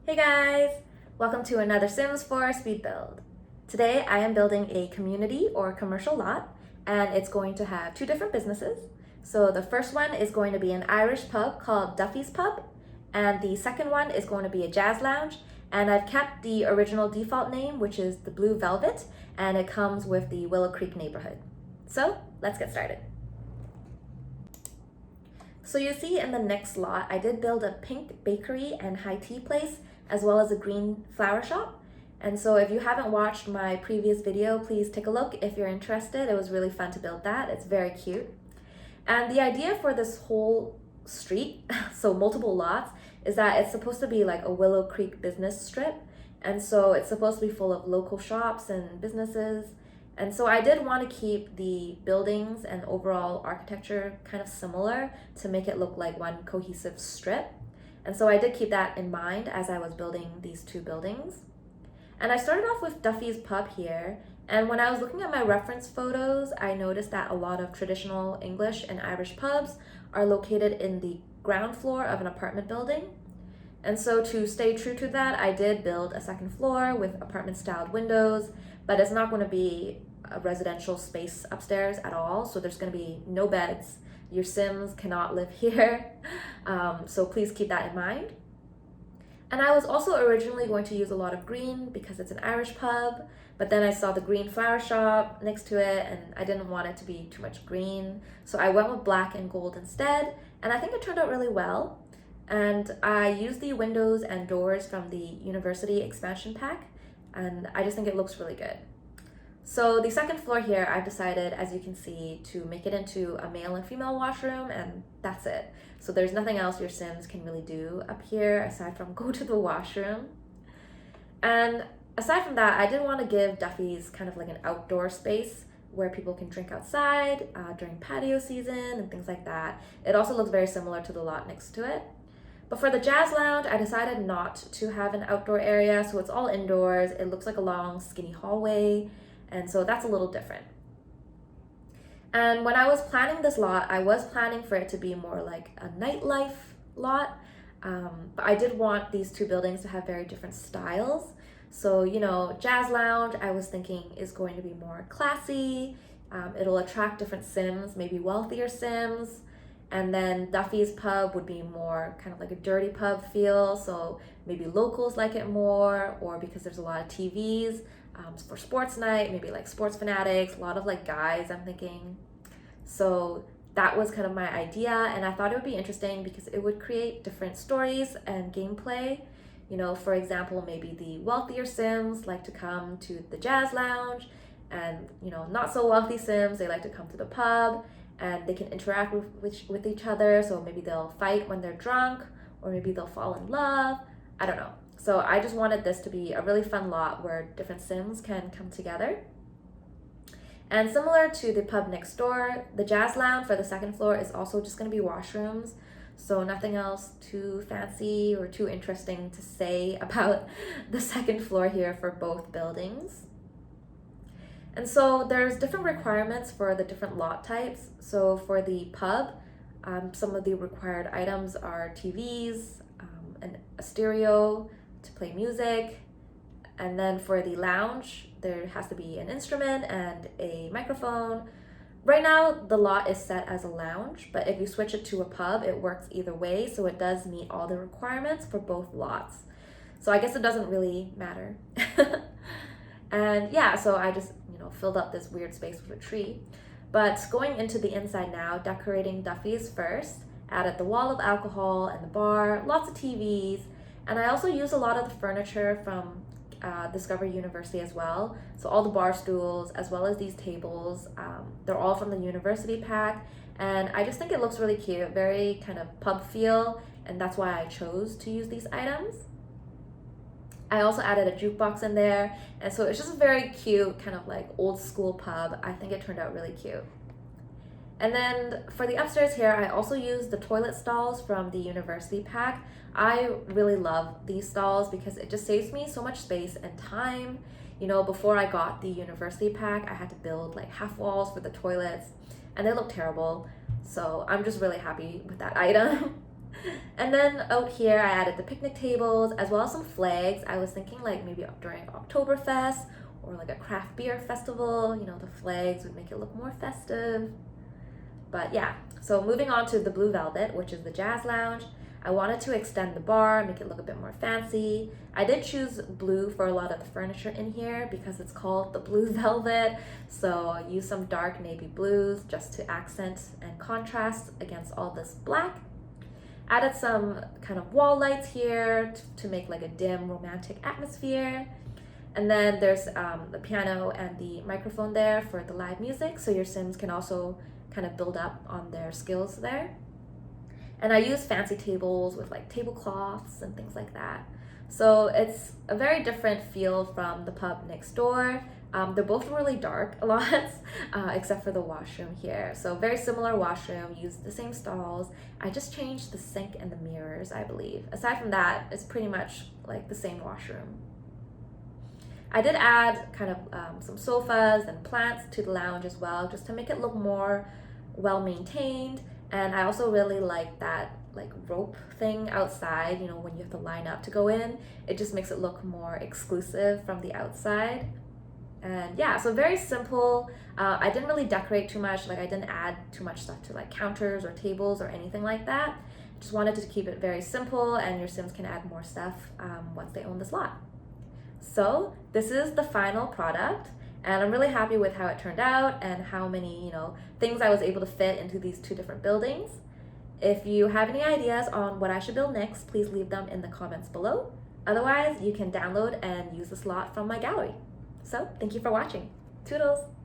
Hey guys! Welcome to another Sims 4 speed build. Today I am building a community or commercial lot, and it's going to have two different businesses. So the first one is going to be an Irish pub called Duffy's Pub, and the second one is going to be a jazz lounge, and I've kept the original default name, which is the Blue Velvet, and it comes with the Willow Creek neighborhood. So let's get started. So you see in the next lot, I did build a pink bakery and high tea place, as well as a green flower shop. And so if you haven't watched my previous video, please take a look if you're interested. It was really fun to build that. It's very cute. And the idea for this whole street, so multiple lots, is that it's supposed to be like a Willow Creek business strip. And so it's supposed to be full of local shops and businesses. And so I did want to keep the buildings and overall architecture kind of similar to make it look like one cohesive strip. And so I did keep that in mind as I was building these two buildings. And I started off with Duffy's Pub here. And when I was looking at my reference photos, I noticed that a lot of traditional English and Irish pubs are located in the ground floor of an apartment building. And so to stay true to that, I did build a second floor with apartment-styled windows, but it's not going to be a residential space upstairs at all. So there's going to be no beds. Your Sims cannot live here. So please keep that in mind. And I was also originally going to use a lot of green because it's an Irish pub, but then I saw the green flower shop next to it and I didn't want it to be too much green. So I went with black and gold instead, and I think it turned out really well. And I used the windows and doors from the university expansion pack, and I just think it looks really good. So the second floor here, I've decided, as you can see, to make it into a male and female washroom, and that's it. So there's nothing else your Sims can really do up here aside from go to the washroom. And aside from that, I did want to give Duffy's kind of like an outdoor space where people can drink outside during patio season and things like that. It also looks very similar to the lot next to it. But for the jazz lounge, I decided not to have an outdoor area, so it's all indoors. It looks like a long, skinny hallway, and so that's a little different. And when I was planning this lot, I was planning for it to be more like a nightlife lot, but I did want these two buildings to have very different styles. So, jazz lounge, I was thinking is going to be more classy. It'll attract different Sims, maybe wealthier Sims. And then Duffy's Pub would be more kind of like a dirty pub feel, so maybe locals like it more, or because there's a lot of TVs for sports night, maybe like sports fanatics, a lot of like guys, I'm thinking. So that was kind of my idea, and I thought it would be interesting because it would create different stories and gameplay. For example, maybe the wealthier Sims like to come to the jazz lounge, and not so wealthy Sims, they like to come to the pub, and they can interact with each other. So maybe they'll fight when they're drunk, or maybe they'll fall in love. I don't know. So I just wanted this to be a really fun lot where different Sims can come together. And similar to the pub next door, the jazz lounge for the second floor is also just going to be washrooms. So nothing else too fancy or too interesting to say about the second floor here for both buildings. And so there's different requirements for the different lot types. So for the pub, some of the required items are TVs, a stereo to play music. And then for the lounge, there has to be an instrument and a microphone. Right now, the lot is set as a lounge, but if you switch it to a pub, it works either way. So it does meet all the requirements for both lots. So I guess it doesn't really matter. And yeah, so I just filled up this weird space with a tree. But going into the inside now, decorating Duffy's first, added the wall of alcohol and the bar, lots of TVs, and I also used a lot of the furniture from Discovery University as well. So all the bar stools as well as these tables, they're all from the university pack, and I just think it looks really cute, very kind of pub feel, and that's why I chose to use these items. I also added a jukebox in there, and so it's just a very cute kind of like old school pub. I think it turned out really cute. And then for the upstairs here, I also used the toilet stalls from the university pack. I really love these stalls because it just saves me so much space and time. Before I got the university pack, I had to build like half walls for the toilets, and they look terrible. So I'm just really happy with that item. And then out here, I added the picnic tables as well as some flags. I was thinking like maybe during Oktoberfest or like a craft beer festival, you know, the flags would make it look more festive. But yeah, so moving on to the Blue Velvet, which is the jazz lounge. I wanted to extend the bar, make it look a bit more fancy. I did choose blue for a lot of the furniture in here because it's called the Blue Velvet. So I used some dark navy blues just to accent and contrast against all this black. Added some kind of wall lights here to make like a dim romantic atmosphere. And then there's the piano and the microphone there for the live music, so your Sims can also kind of build up on their skills there. And I use fancy tables with like tablecloths and things like that. So it's a very different feel from the pub next door. They're both really dark a lot, except for the washroom here. So very similar washroom, used the same stalls. I just changed the sink and the mirrors, I believe. Aside from that, it's pretty much like the same washroom. I did add kind of some sofas and plants to the lounge as well, just to make it look more well maintained. And I also really like that like rope thing outside, you know, when you have to line up to go in. It just makes it look more exclusive from the outside. And yeah, so very simple. I didn't really decorate too much, like I didn't add too much stuff to like counters or tables or anything like that. Just wanted to keep it very simple, and your Sims can add more stuff once they own this lot. So this is the final product, and I'm really happy with how it turned out and how many, you know, things I was able to fit into these two different buildings. If you have any ideas on what I should build next, please leave them in the comments below. Otherwise, you can download and use this lot from my gallery. So thank you for watching. Toodles!